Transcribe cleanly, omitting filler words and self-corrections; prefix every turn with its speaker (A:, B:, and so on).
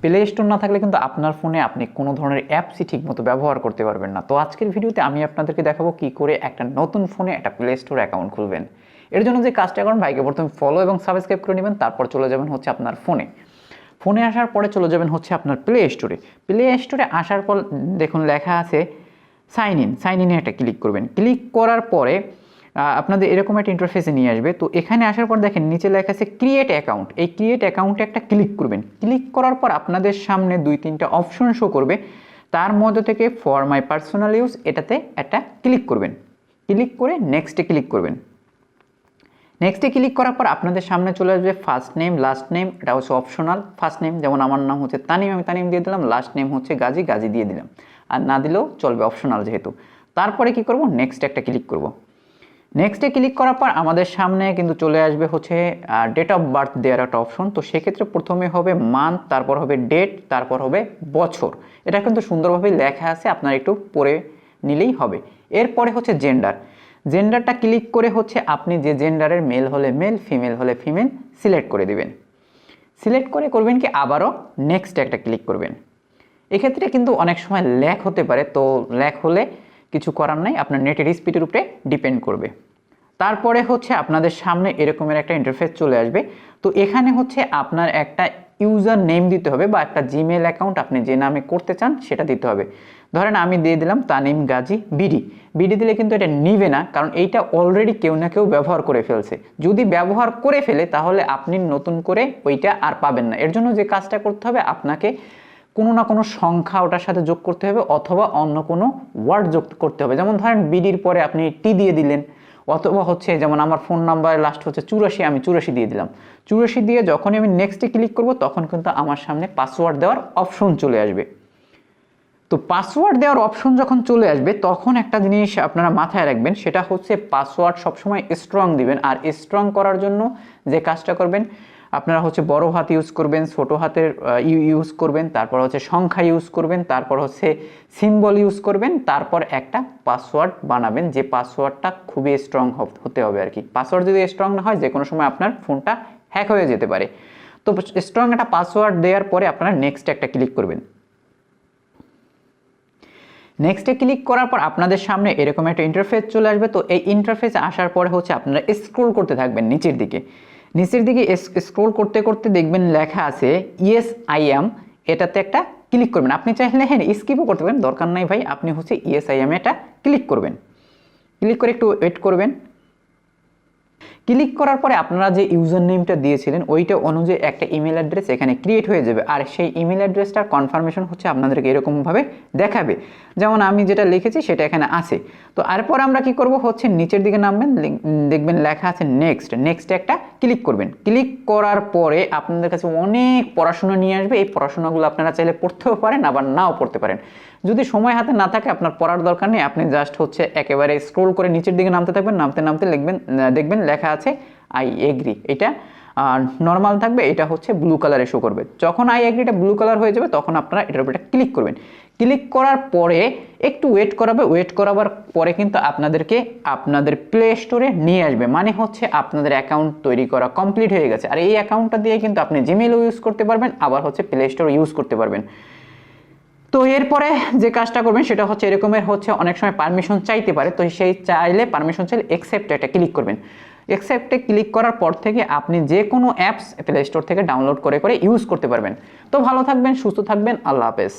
A: Play store না থাকলে কিন্তু আপনার ফোনে আপনি কোনো ধরনের অ্যাপসই ঠিকমতো ব্যবহার করতে পারবেন না। তো আজকের ভিডিওতে আমি আপনাদেরকে দেখাবো কী করে একটা নতুন ফোনে একটা প্লে স্টোর অ্যাকাউন্ট খুলবেন। এর জন্য যে কাজটা করুন, ভাইকে প্রথমে ফলো এবং সাবস্ক্রাইব করে নেবেন, তারপর চলে যাবেন হচ্ছে আপনার ফোনে আসার পরে চলে যাবেন হচ্ছে আপনার প্লে স্টোরে আসার পর দেখুন লেখা আছে সাইন ইনে একটা ক্লিক করবেন। ক্লিক করার পরে আপনাদের এরকম একটা ইন্টারফেসে নিয়ে আসবে। তো এখানে আসার পর দেখেন নিচে লেখা আছে ক্রিয়েট অ্যাকাউন্ট। এই ক্রিয়েট অ্যাকাউন্টে একটা ক্লিক করবেন। ক্লিক করার পর আপনাদের সামনে 2-3টা অপশন শো করবে। তার মধ্যে থেকে ফর মাই পার্সোনাল ইউজ এটাতে একটা ক্লিক করবেন। ক্লিক করে নেক্সটে ক্লিক করবেন। নেক্সটে ক্লিক করার পর আপনাদের সামনে চলে আসবে ফার্স্ট নেম, লাস্ট নেম। এটা হচ্ছে অপশনাল। ফার্স্ট নেম যেমন আমার নাম হচ্ছে তানিম, আমি তানিম দিয়ে দিলাম। লাস্ট নেম হচ্ছে গাজী দিয়ে দিলাম। আর না দিলেও চলবে, অপশনাল যেহেতু। তারপরে কি করব, নেক্সট একটা ক্লিক করব। নেক্সটে ক্লিক করার পর আমাদের সামনে কিন্তু চলে আসবে হচ্ছে ডেট অফ বার্থ দেওয়ার একটা অপশন। তো সেক্ষেত্রে প্রথমে হবে মান্থ, তারপর হবে ডেট, তারপর হবে বছর। এটা কিন্তু সুন্দরভাবে লেখা আছে, আপনারা একটু পড়ে নিলেই হবে। এরপরে হচ্ছে জেন্ডারটা ক্লিক করে হচ্ছে আপনি যে জেন্ডারের, মেল হলে মেল, ফিমেল হলে ফিমেল সিলেক্ট করে দিবেন। সিলেক্ট করে করবেন কি আবারও নেক্সট একটা ক্লিক করবেন। এক্ষেত্রে কিন্তু অনেক সময় ল্যাগ হতে পারে, তো ল্যাগ হলে কিছু করার নাই, আপনার নেটের স্পিডের উপরে ডিপেন্ড করবে। তারপরে হচ্ছে আপনাদের সামনে এরকমের একটা ইন্টারফেস চলে আসবে। তো এখানে হচ্ছে আপনার একটা ইউজার নেম দিতে হবে বা একটা জিমেল অ্যাকাউন্ট আপনি যে নামে করতে চান সেটা দিতে হবে। ধরেন আমি দিয়ে দিলাম তানিম গাজী বিডি দিলে কিন্তু এটা নিবে না, কারণ এইটা অলরেডি কেউ না কেউ ব্যবহার করে ফেলছে। যদি ব্যবহার করে ফেলে তাহলে আপনি নতুন করে ওইটা আর পাবেন না। এর জন্য যে কাজটা করতে হবে, আপনাকে কোনো না কোনো সংখ্যা ওটার সাথে যোগ করতে হবে, অথবা অন্য কোনো ওয়ার্ড যোগ করতে হবে। যেমন ধরেন বিডির পরে আপনি টি দিয়ে দিলেন, অথবা হচ্ছে যেমন আমার ফোন নাম্বার লাস্ট হচ্ছে 84, আমি 84 দিয়ে দিলাম। 84 দিয়ে যখনই আমি নেক্সটে ক্লিক করব তখন কিন্তু আমার সামনে পাসওয়ার্ড দেওয়ার অপশন চলে আসবে। তো পাসওয়ার্ড দেওয়ার অপশন যখন চলে আসবে তখন একটা জিনিস আপনারা মাথায় রাখবেন, সেটা হচ্ছে পাসওয়ার্ড সবসময় স্ট্রং দিবেন। আর স্ট্রং করার জন্য যে কাজটা করবেন, আপনারা হচ্ছে বড় হাত ইউজ করবেন, ছোট হাতের ইউজ করবেন, তারপর হচ্ছে সংখ্যা ইউজ করবেন, তারপর হচ্ছে সিম্বল ইউজ করবেন, তারপর একটা পাসওয়ার্ড বানাবেন, যে পাসওয়ার্ডটা খুবই স্ট্রং হতে হবে আর কি। পাসওয়ার্ড যদি স্ট্রং না হয় যে কোনো সময় আপনার ফোনটা হ্যাক হয়ে যেতে পারে। তো স্ট্রং একটা পাসওয়ার্ড দেওয়ার পরে আপনারা নেক্সট একটা ক্লিক করবেন। নেক্সটে ক্লিক করার পর আপনাদের সামনে এরকম একটা ইন্টারফেস চলে আসবে। তো এই ইন্টারফেস আসার পরে হচ্ছে আপনারা স্ক্রল করতে থাকবেন নিচের দিকে স্ক্রল করতে করতে দেখবেন লেখা আছে ইয়েস আই অ্যাম। এটাতে একটা ক্লিক করবেন। আপনি চাইলে হ্যাঁ স্কিপও করতে পারেন, দরকার নাই ভাই, আপনি হচ্ছে ইয়েস আই অ্যাম এটা ক্লিক করবেন। ক্লিক করে একটু ওয়েট করবেন। ক্লিক করার পরে আপনারা যে ইউজার নেমটা দিয়েছিলেন ওইটা অনুযায়ী একটা ইমেল অ্যাড্রেস এখানে ক্রিয়েট হয়ে যাবে। আর সেই ইমেল অ্যাড্রেসটার কনফার্মেশন হচ্ছে আপনাদেরকে এরকমভাবে দেখাবে, যেমন আমি যেটা লিখেছি সেটা এখানে আছে। তো এরপর আমরা কি করব হচ্ছে নিচের দিকে নামবেন, দেখবেন লেখা আছে নেক্সটে একটা ক্লিক করবেন। ক্লিক করার পরে আপনাদের কাছে অনেক পড়াশোনা নিয়ে আসবে। এই পড়াশোনাগুলো আপনারা চাইলে পড়তেও পারেন, আবার নাও পড়তে পারেন। যদি সময় হাতে না থাকে আপনার পড়ার দরকার নেই, আপনি জাস্ট হচ্ছে একেবারে স্ক্রোল করে নিচের দিকে নামতে থাকবেন। নামতে দেখবেন লেখা আছে আই এগ্রি। এটা নর্মাল থাকবে, এটা হচ্ছে ব্লু কালারে শো করবে। যখন আই এগ্রিটা ব্লু কালার হয়ে যাবে তখন আপনারা এটার উপরে ক্লিক করবেন। ক্লিক করার পরে একটু ওয়েট করাবার পরে কিন্তু আপনাদেরকে আপনাদের প্লে স্টোরে নিয়ে আসবে। মানে হচ্ছে আপনাদের অ্যাকাউন্ট তৈরি করা কমপ্লিট হয়ে গেছে। আর এই অ্যাকাউন্টটা দিয়ে কিন্তু আপনি জিমেলও ইউজ করতে পারবেন, আবার হচ্ছে প্লে স্টোর ইউজ করতে পারবেন। তো এরপরে যে কাজটা করবেন সেটা হচ্ছে এরকমের হচ্ছে অনেক সময় পারমিশন চাইতে পারে। তো সেই পারমিশন চাইলে অ্যাকসেপ্টে একটা ক্লিক করবেন। অ্যাকসেপ্টে ক্লিক করার পর থেকে আপনি যে কোনো অ্যাপস প্লে স্টোর থেকে ডাউনলোড করে ইউজ করতে পারবেন। তো ভালো থাকবেন, সুস্থ থাকবেন, আল্লাহ হাফেজ।